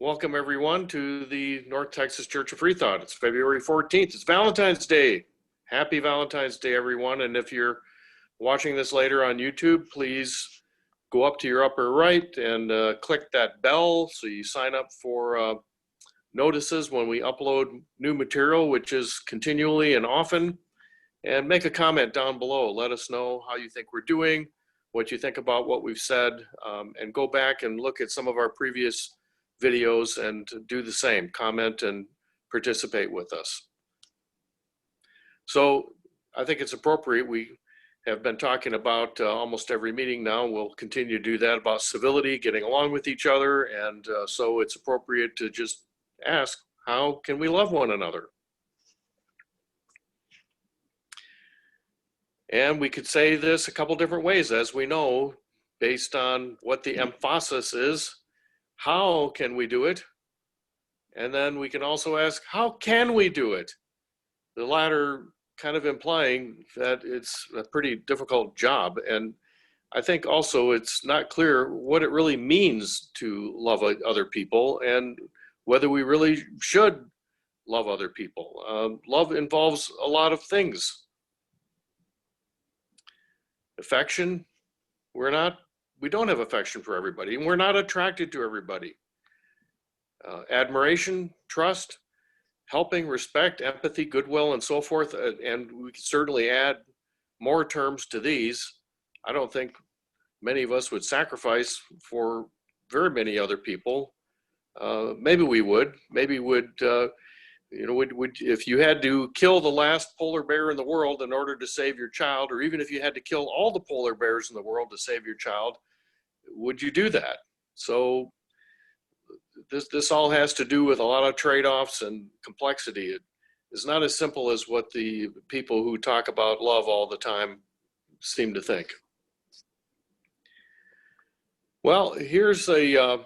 Welcome everyone to the North Texas Church of Freethought. It's February 14th. It's Valentine's Day. Happy Valentine's Day, everyone. And if you're watching this later on YouTube, please go up to your upper right and click that bell so you sign up for notices when we upload new material, which is continually and often. And make a comment down below. Let us know how you think we're doing, what you think about what we've said, and go back and look at some of our previous videos and do the same, comment and participate with us. So I think it's appropriate. We have been talking about almost every meeting now. We'll continue to do that, about civility, getting along with each other. And so it's appropriate to just ask, how can we love one another? And we could say this a couple different ways, as we know, based on what the emphasis is. How can we do it? And then we can also ask, how can we do it? The latter kind of implying that it's a pretty difficult job. And I think also it's not clear what it really means to love other people and whether we really should love other people. Love involves a lot of things. Affection, we don't have affection for everybody, and we're not attracted to everybody. Admiration, trust, helping, respect, empathy, goodwill, and so forth. And we can certainly add more terms to these. I don't think many of us would sacrifice for very many other people. Maybe we would. Maybe would if you had to kill the last polar bear in the world in order to save your child, or even if you had to kill all the polar bears in the world to save your child, would you do that? So this all has to do with a lot of trade-offs and complexity. It is not as simple as what the people who talk about love all the time seem to think. Well, here's a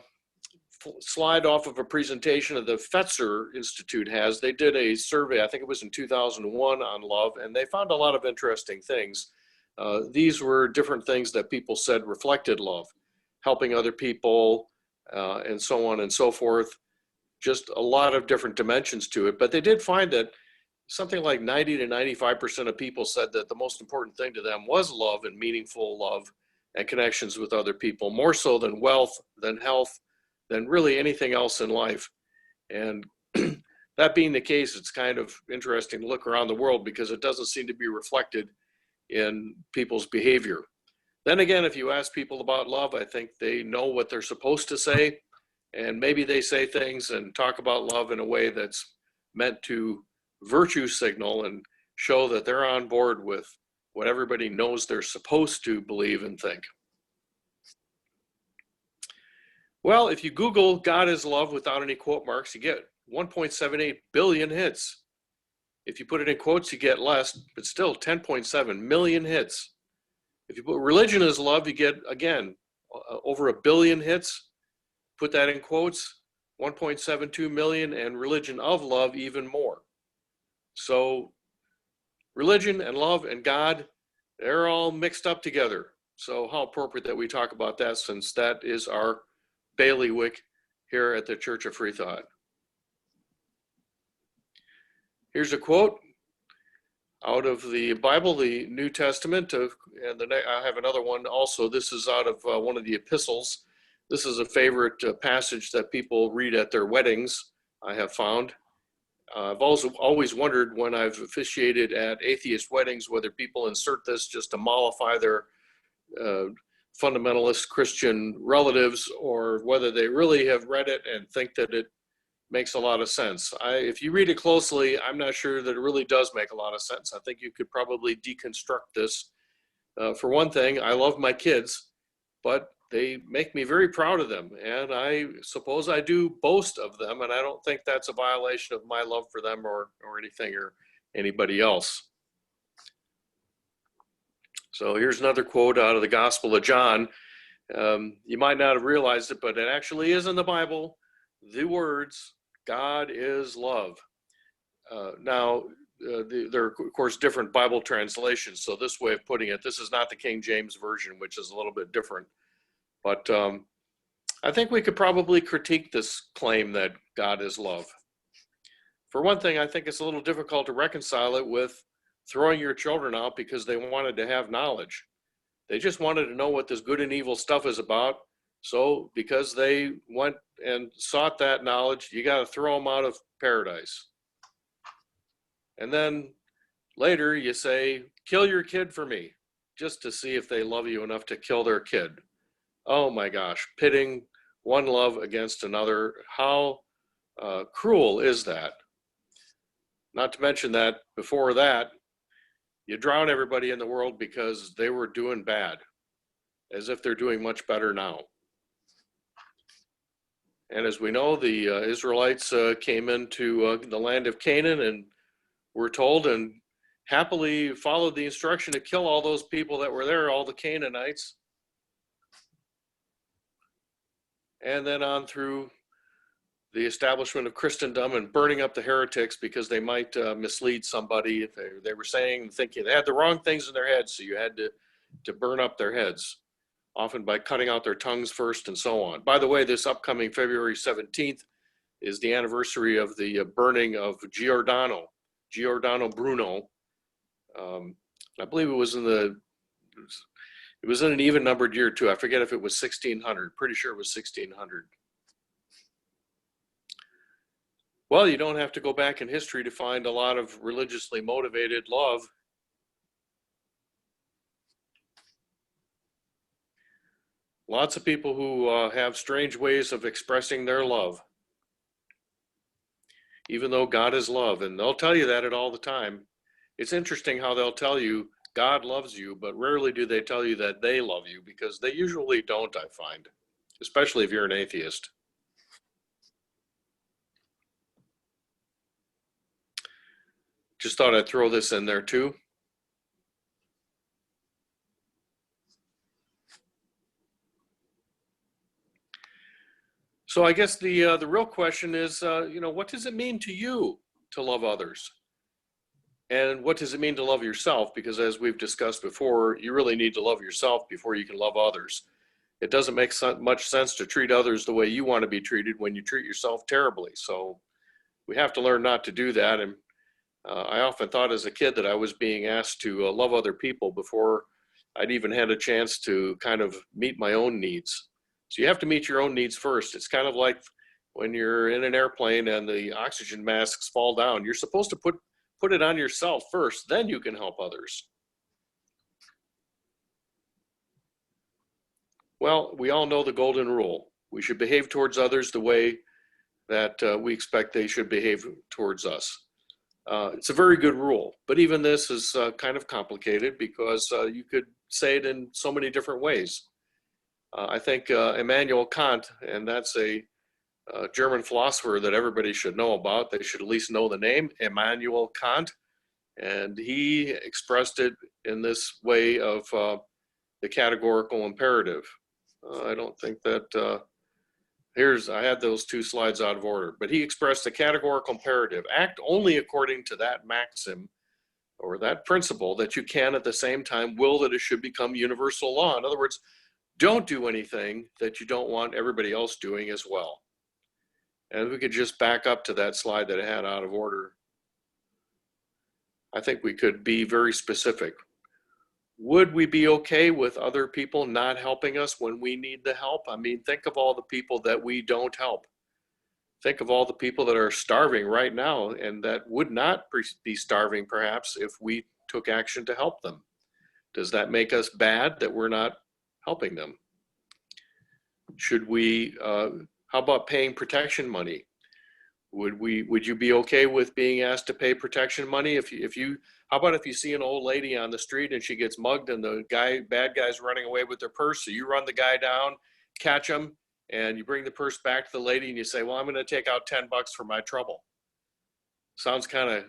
slide off of a presentation of the Fetzer Institute has. They did a survey, I think it was in 2001, on love, and they found a lot of interesting things. These were different things that people said reflected love: helping other people, and so on and so forth. Just a lot of different dimensions to it. But they did find that something like 90 to 95% of people said that the most important thing to them was love, and meaningful love and connections with other people, more so than wealth, than health, than really anything else in life. And that being the case, it's kind of interesting to look around the world because it doesn't seem to be reflected in people's behavior. Then again, if you ask people about love, I think they know what they're supposed to say, and maybe they say things and talk about love in a way that's meant to virtue signal and show that they're on board with what everybody knows they're supposed to believe and think. Well, if you Google "God is love" without any quote marks, you get 1.78 billion hits. If you put it in quotes, you get less, but still 10.7 million hits. If you put "religion is love," you get, again, over 1 billion hits. Put that in quotes, 1.72 million, and "religion of love," even more. So religion and love and God, they're all mixed up together. So how appropriate that we talk about that, since that is our bailiwick here at the Church of Freethought. Here's a quote out of the Bible, the New Testament, and I have another one also. This is out of one of the epistles. This is a favorite passage that people read at their weddings, I have found. I've also always wondered when I've officiated at atheist weddings whether people insert this just to mollify their fundamentalist Christian relatives, or whether they really have read it and think that it makes a lot of sense. If you read it closely, I'm not sure that it really does make a lot of sense. I think you could probably deconstruct this. For one thing, I love my kids, but they make me very proud of them, and I suppose I do boast of them, and I don't think that's a violation of my love for them or anything or anybody else. So here's another quote out of the Gospel of John. You might not have realized it, but it actually is in the Bible. The words, "God is love." Now, there are, of course, different Bible translations. So this way of putting it, this is not the King James Version, which is a little bit different. But I think we could probably critique this claim that God is love. For one thing, I think it's a little difficult to reconcile it with throwing your children out because they wanted to have knowledge. They just wanted to know what this good and evil stuff is about. So because they went and sought that knowledge, you got to throw them out of paradise. And then later you say, kill your kid for me, just to see if they love you enough to kill their kid. Oh my gosh, pitting one love against another. How cruel is that? Not to mention that before that, you drown everybody in the world because they were doing bad, as if they're doing much better now. And as we know, the Israelites came into the land of Canaan and were told and happily followed the instruction to kill all those people that were there, all the Canaanites. And then on through the establishment of Christendom and burning up the heretics because they might mislead somebody. If they were saying, thinking they had the wrong things in their heads, so you had to burn up their heads, often by cutting out their tongues first and so on. By the way, this upcoming February 17th is the anniversary of the burning of Giordano Bruno. I believe it was in an even numbered year too. I forget if it was 1600, pretty sure it was 1600. Well, you don't have to go back in history to find a lot of religiously motivated love. Lots of people who have strange ways of expressing their love, even though God is love, and they'll tell you that all the time. It's interesting how they'll tell you God loves you, but rarely do they tell you that they love you, because they usually don't, I find, especially if you're an atheist. Just thought I'd throw this in there too. So I guess the real question is, what does it mean to you to love others? And what does it mean to love yourself? Because as we've discussed before, you really need to love yourself before you can love others. It doesn't make much sense to treat others the way you want to be treated when you treat yourself terribly. So we have to learn not to do that. And I often thought as a kid that I was being asked to love other people before I'd even had a chance to kind of meet my own needs. So you have to meet your own needs first. It's kind of like when you're in an airplane and the oxygen masks fall down. You're supposed to put it on yourself first, then you can help others. Well, we all know the golden rule. We should behave towards others the way that we expect they should behave towards us. It's a very good rule, but even this is kind of complicated because you could say it in so many different ways. I think Immanuel Kant, and that's a German philosopher that everybody should know about. They should at least know the name, Immanuel Kant, and he expressed it in this way of the categorical imperative. I don't think that I had those two slides out of order, but he expressed the categorical imperative. Act only according to that maxim or that principle that you can at the same time will that it should become universal law. In other words, don't do anything that you don't want everybody else doing as well. And we could just back up to that slide that I had out of order. I think we could be very specific. Would we be okay with other people not helping us when we need the help? I mean, think of all the people that we don't help. Think of all the people that are starving right now and that would not be starving perhaps if we took action to help them. Does that make us bad that we're not helping them? Should we, how about paying protection money? Would you be okay with being asked to pay protection money? How about if you see an old lady on the street and she gets mugged and the bad guy's running away with their purse, so you run the guy down, catch him, and you bring the purse back to the lady and you say, well, I'm gonna take out $10 for my trouble. Sounds kind of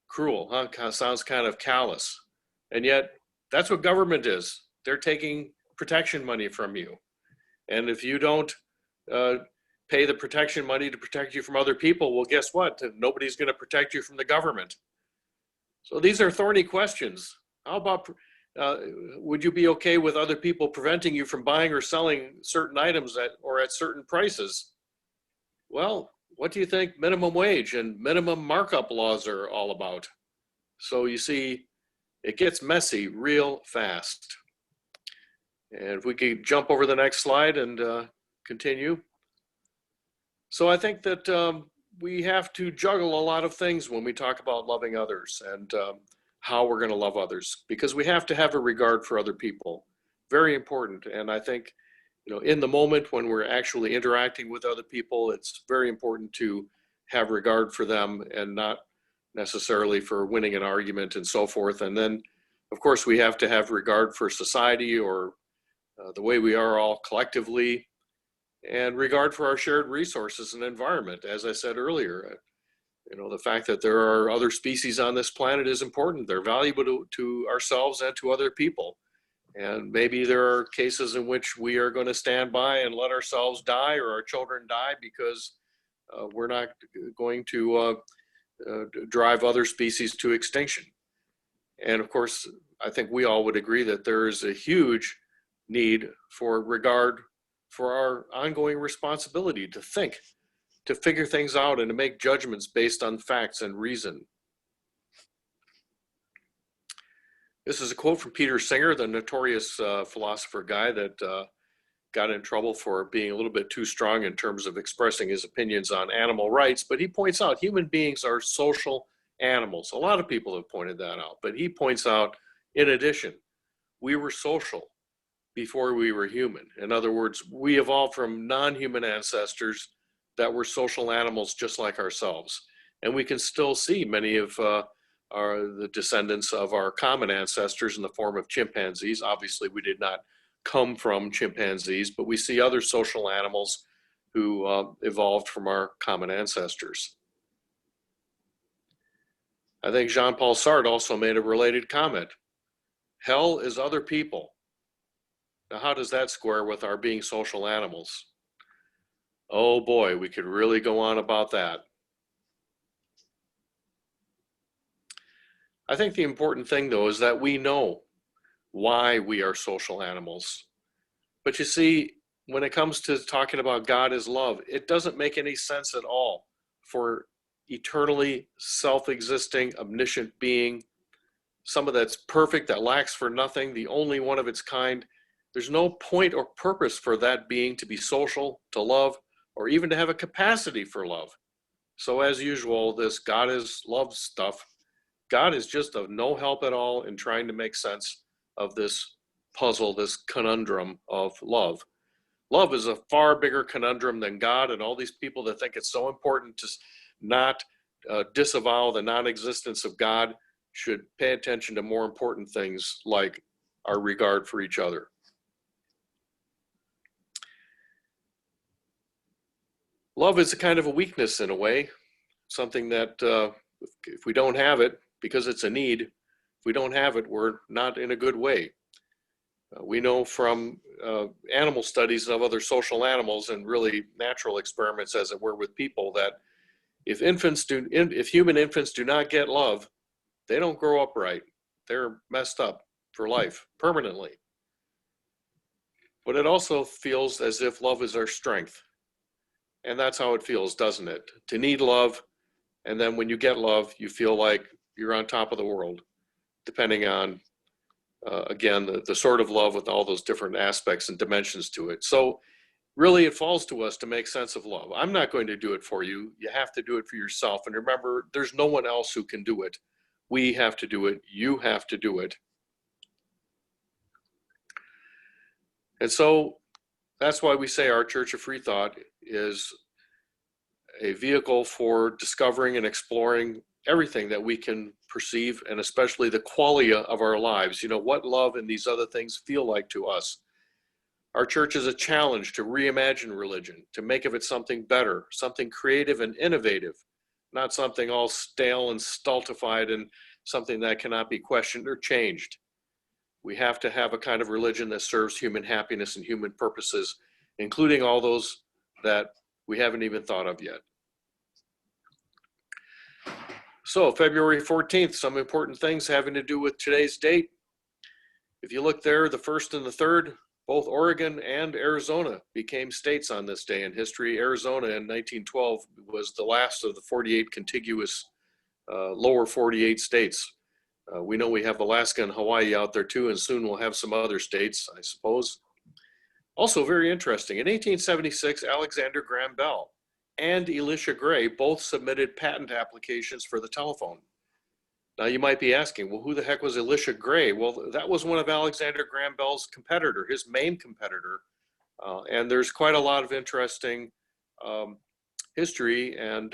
cruel, huh? Sounds kind of callous. And yet that's what government is. They're taking protection money from you. And if you don't pay the protection money to protect you from other people, well, guess what? Nobody's going to protect you from the government. So these are thorny questions. How about Uh, would you be okay with other people preventing you from buying or selling certain items at certain prices? Well, what do you think minimum wage and minimum markup laws are all about? So you see, it gets messy real fast. And if we could jump over the next slide and continue. So I think that we have to juggle a lot of things when we talk about loving others and how we're going to love others, because we have to have a regard for other people. Very important. And I think, in the moment when we're actually interacting with other people, it's very important to have regard for them and not necessarily for winning an argument and so forth. And then, of course, we have to have regard for society or the way we are all collectively, and regard for our shared resources and environment. As I said earlier, the fact that there are other species on this planet is important. They're valuable to ourselves and to other people. And maybe there are cases in which we are going to stand by and let ourselves die or our children die because we're not going to drive other species to extinction. And of course, I think we all would agree that there is a huge need for regard for our ongoing responsibility to think, to figure things out, and to make judgments based on facts and reason. This is a quote from Peter Singer, the notorious philosopher guy that got in trouble for being a little bit too strong in terms of expressing his opinions on animal rights. But he points out human beings are social animals. A lot of people have pointed that out, but he points out, in addition, we were social before we were human. In other words, we evolved from non-human ancestors that were social animals just like ourselves. And we can still see many of the descendants of our common ancestors in the form of chimpanzees. Obviously, we did not come from chimpanzees, but we see other social animals who evolved from our common ancestors. I think Jean-Paul Sartre also made a related comment. Hell is other people. Now, how does that square with our being social animals? Oh boy, we could really go on about that. I think the important thing, though, is that we know why we are social animals. But you see, when it comes to talking about God as love, it doesn't make any sense at all for eternally self-existing, omniscient being, someone that's perfect, that lacks for nothing, the only one of its kind. There's no point or purpose for that being to be social, to love, or even to have a capacity for love. So as usual, this God is love stuff, God is just of no help at all in trying to make sense of this puzzle, this conundrum of love. Love is a far bigger conundrum than God, and all these people that think it's so important to not disavow the non-existence of God should pay attention to more important things like our regard for each other. Love is a kind of a weakness in a way, something that if we don't have it, because it's a need, if we don't have it, we're not in a good way. We know from animal studies of other social animals and really natural experiments, as it were, with people, that if human infants do not get love, they don't grow up right. They're messed up for life, permanently. But it also feels as if love is our strength. And that's how it feels, doesn't it? To need love, and then when you get love, you feel like you're on top of the world, depending on, again, the sort of love with all those different aspects and dimensions to it. So really, it falls to us to make sense of love. I'm not going to do it for you. You have to do it for yourself. And remember, there's no one else who can do it. We have to do it. You have to do it. And so that's why we say our Church of Freethought is a vehicle for discovering and exploring everything that we can perceive, and especially the qualia of our lives. What love and these other things feel like to us. Our church is a challenge to reimagine religion, to make of it something better, something creative and innovative, not something all stale and stultified and something that cannot be questioned or changed. We have to have a kind of religion that serves human happiness and human purposes, including all those that we haven't even thought of yet. So February 14th, some important things having to do with today's date. If you look there, the first and the third, both Oregon and Arizona became states on this day in history. Arizona in 1912 was the last of the 48 contiguous lower 48 states. We know we have Alaska and Hawaii out there too, and soon we'll have some other states, I suppose. Also very interesting, in 1876, Alexander Graham Bell and Elisha Gray both submitted patent applications for the telephone. Now you might be asking, well, who the heck was Elisha Gray? Well, that was one of Alexander Graham Bell's competitor, his main competitor. And there's quite a lot of interesting history and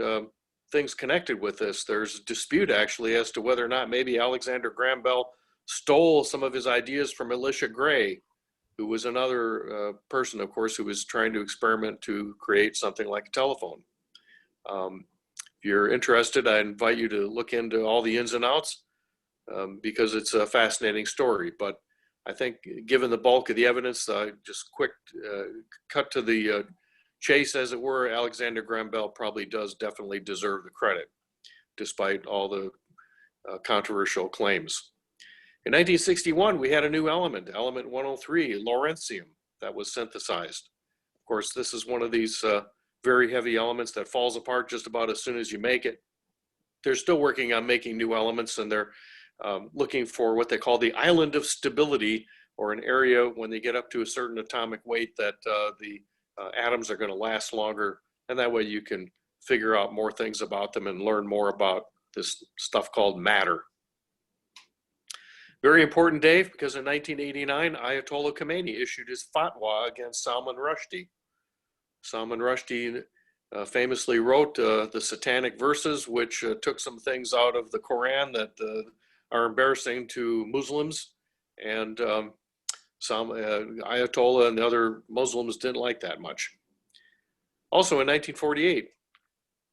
things connected with this. There's a dispute actually as to whether or not maybe Alexander Graham Bell stole some of his ideas from Elisha Gray, who was another person, of course, who was trying to experiment to create something like a telephone. If you're interested, I invite you to look into all the ins and outs because it's a fascinating story. But I think given the bulk of the evidence, just quick cut to the chase, as it were, Alexander Graham Bell probably does definitely deserve the credit, despite all the controversial claims. In 1961, we had a new element, element 103, lawrencium, that was synthesized. Of course, this is one of these very heavy elements that falls apart just about as soon as you make it. They're still working on making new elements, and they're looking for what they call the island of stability, or an area when they get up to a certain atomic weight that the atoms are going to last longer, and that way you can figure out more things about them and learn more about this stuff called matter. Very important day because in 1989, Ayatollah Khomeini issued his fatwa against Salman Rushdie. Salman Rushdie famously wrote the Satanic Verses, which took some things out of the Quran that are embarrassing to Muslims, and some Ayatollah and the other Muslims didn't like that much. Also in 1948,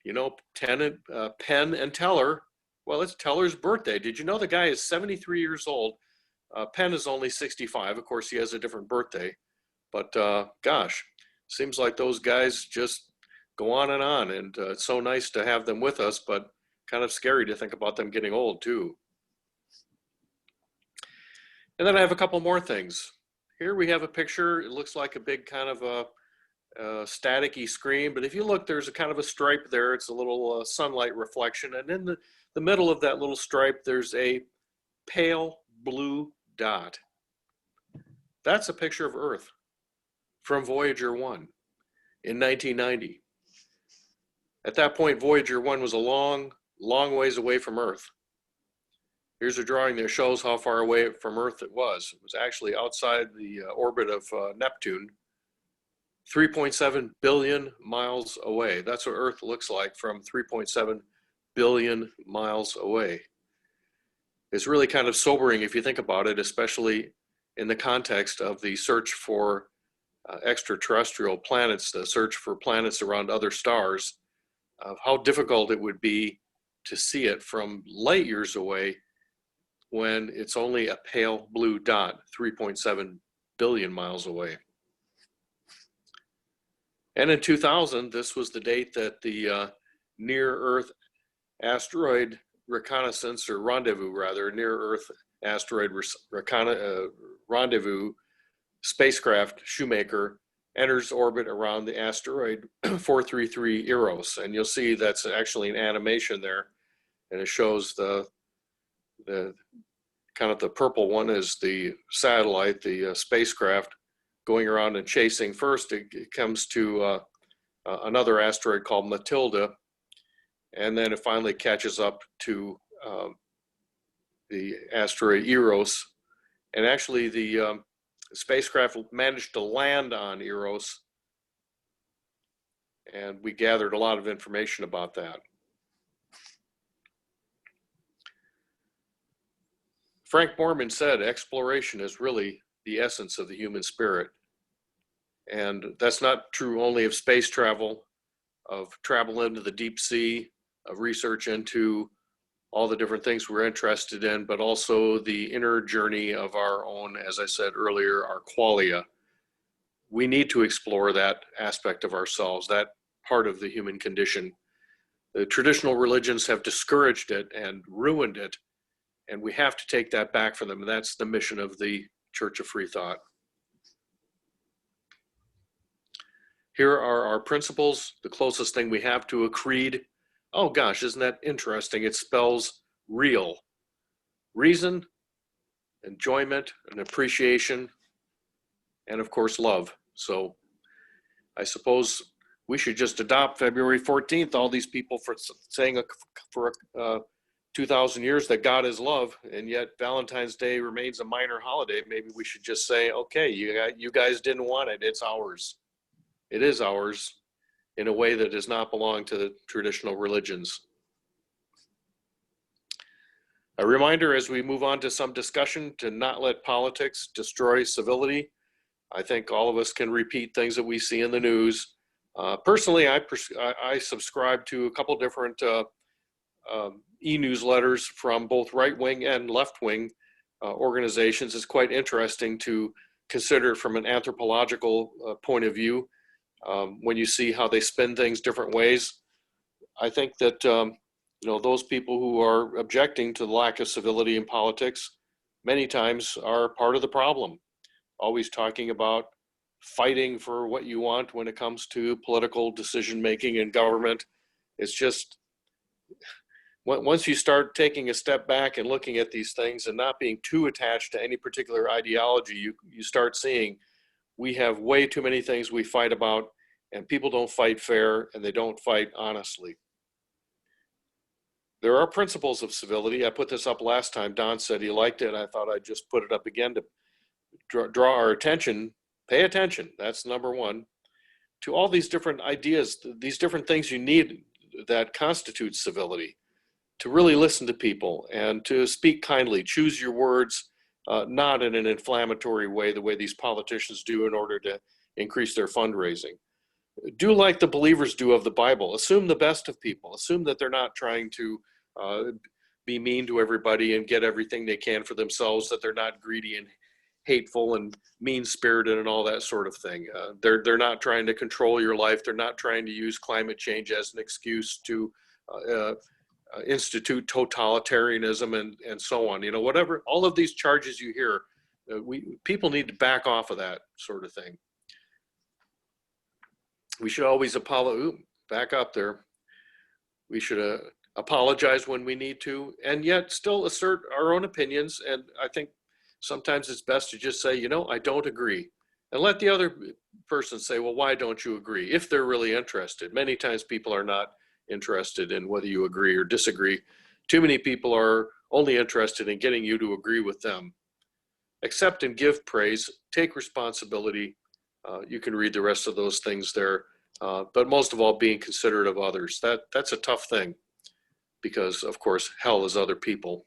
you know, Penn and Teller, well, it's Teller's birthday. Did you know the guy is 73 years old? Penn is only 65. Of course, he has a different birthday. But gosh, seems like those guys just go on, and it's so nice to have them with us, but kind of scary to think about them getting old too. And then I have a couple more things. Here we have a picture. It looks like a big kind of a staticky screen, but if you look, there's a kind of a stripe there. It's a little sunlight reflection, and in the middle of that little stripe, there's a pale blue dot. That's a picture of Earth from Voyager 1 in 1990. At that point, Voyager 1 was a long, long ways away from Earth. Here's a drawing that shows how far away from Earth it was. It was actually outside the orbit of Neptune, 3.7 billion miles away. That's what Earth looks like from 3.7 billion miles away. It's really kind of sobering if you think about it, especially in the context of the search for extraterrestrial planets, the search for planets around other stars, how difficult it would be to see it from light years away when it's only a pale blue dot, 3.7 billion miles away. And in 2000, this was the date that the near-Earth asteroid reconnaissance, or rendezvous rather, near-Earth asteroid rendezvous spacecraft Shoemaker enters orbit around the asteroid 433 Eros. And you'll see that's actually an animation there, and it shows the kind of the purple one is the satellite, the spacecraft going around and chasing. First, it comes to another asteroid called Matilda, and then it finally catches up to the asteroid Eros. And actually, the spacecraft managed to land on Eros, and we gathered a lot of information about that. Frank Borman said exploration is really the essence of the human spirit. And that's not true only of space travel, of travel into the deep sea, of research into all the different things we're interested in, but also the inner journey of our own, as I said earlier, our qualia. We need to explore that aspect of ourselves, that part of the human condition. The traditional religions have discouraged it and ruined it, and we have to take that back from them. And that's the mission of the Church of Freethought. Here are our principles, the closest thing we have to a creed. Oh gosh, isn't that interesting? It spells real. Reason, enjoyment, and appreciation, and of course, love. So I suppose we should just adopt February 14th, all these people for saying for 2,000 years that God is love, and yet Valentine's Day remains a minor holiday. Maybe we should just say, okay, you guys didn't want it, it's ours. It is ours in a way that does not belong to the traditional religions. A reminder as we move on to some discussion to not let politics destroy civility. I think all of us can repeat things that we see in the news. Personally, I subscribe to a couple different e-newsletters from both right-wing and left-wing organizations. It's quite interesting to consider from an anthropological point of view when you see how they spin things different ways. I think that those people who are objecting to the lack of civility in politics many times are part of the problem. Always talking about fighting for what you want when it comes to political decision making in government. It's just, once you start taking a step back and looking at these things and not being too attached to any particular ideology, you start seeing we have way too many things we fight about, and people don't fight fair and they don't fight honestly. There are principles of civility. I put this up last time. Don said he liked it, and I thought I'd just put it up again to draw our attention. Pay attention, that's number one, to all these different ideas, these different things you need that constitute civility. To really listen to people and to speak kindly, choose your words, not in an inflammatory way, the way these politicians do in order to increase their fundraising. Do like the believers do of the Bible. Assume the best of people. Assume that they're not trying to be mean to everybody and get everything they can for themselves, that they're not greedy and hateful and mean-spirited and all that sort of thing. They're not trying to control your life. They're not trying to use climate change as an excuse to institute totalitarianism and so on. Whatever, all of these charges you hear, people need to back off of that sort of thing. We should always back up there. We should apologize when we need to, and yet still assert our own opinions. And I think sometimes it's best to just say, I don't agree, and let the other person say, well, why don't you agree? If they're really interested. Many times people are not interested in whether you agree or disagree. Too many people are only interested in getting you to agree with them. Accept and give praise, take responsibility. You can read the rest of those things there. But most of all, being considerate of others. That's a tough thing because, of course, hell is other people.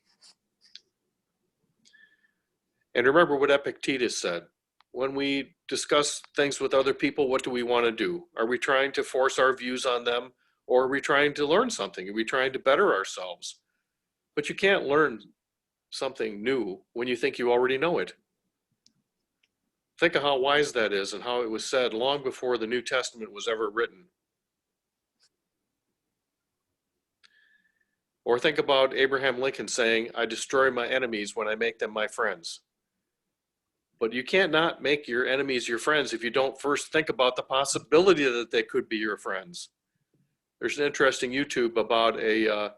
And remember what Epictetus said. When we discuss things with other people, what do we want to do? Are we trying to force our views on them, or are we trying to learn something? Are we trying to better ourselves? But you can't learn something new when you think you already know it. Think of how wise that is and how it was said long before the New Testament was ever written. Or think about Abraham Lincoln saying, I destroy my enemies when I make them my friends. But you can't not make your enemies your friends if you don't first think about the possibility that they could be your friends. There's an interesting YouTube about a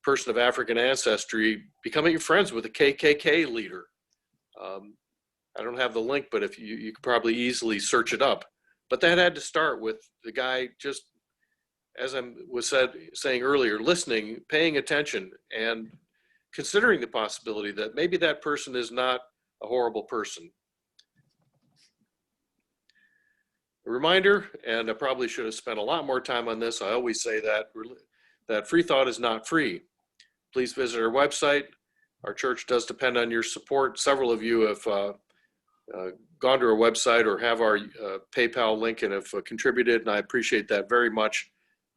person of African ancestry becoming friends with a KKK leader. I don't have the link, but if you could probably easily search it up. But that had to start with the guy just, as I was saying earlier, listening, paying attention, and considering the possibility that maybe that person is not a horrible person. A reminder, and I probably should have spent a lot more time on this, I always say that Freethought is not free. Please visit our website. Our church does depend on your support. Several of you have gone to our website or have our PayPal link and have contributed, and I appreciate that very much.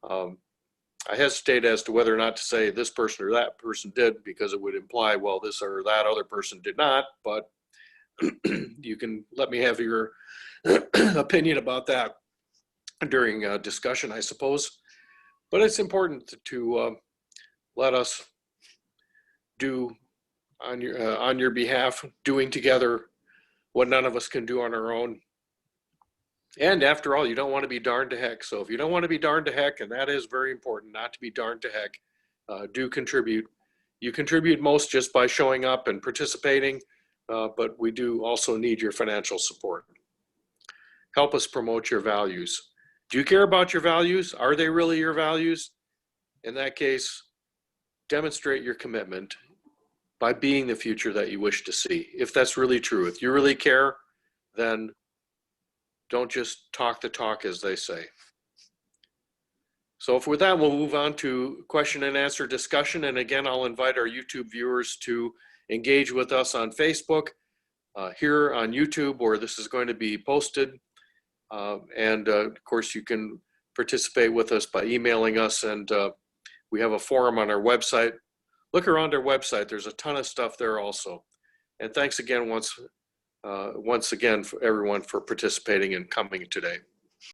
I hesitate as to whether or not to say this person or that person did, because it would imply, well, this or that other person did not, but you can let me have your opinion about that during discussion, I suppose. But it's important to let us do on your behalf, doing together what none of us can do on our own. And after all, you don't want to be darned to heck. So if you don't want to be darned to heck, and that is very important, not to be darned to heck, do contribute. You contribute most just by showing up and participating, but we do also need your financial support. Help us promote your values. Do you care about your values? Are they really your values? In that case, demonstrate your commitment by being the future that you wish to see. If that's really true, if you really care, then don't just talk the talk, as they say. So with that, we'll move on to question and answer discussion. And again, I'll invite our YouTube viewers to engage with us on Facebook, here on YouTube, where this is going to be posted. And of course, you can participate with us by emailing us, and we have a forum on our website. Look around our website. There's a ton of stuff there also. And thanks again once again for everyone for participating and coming today.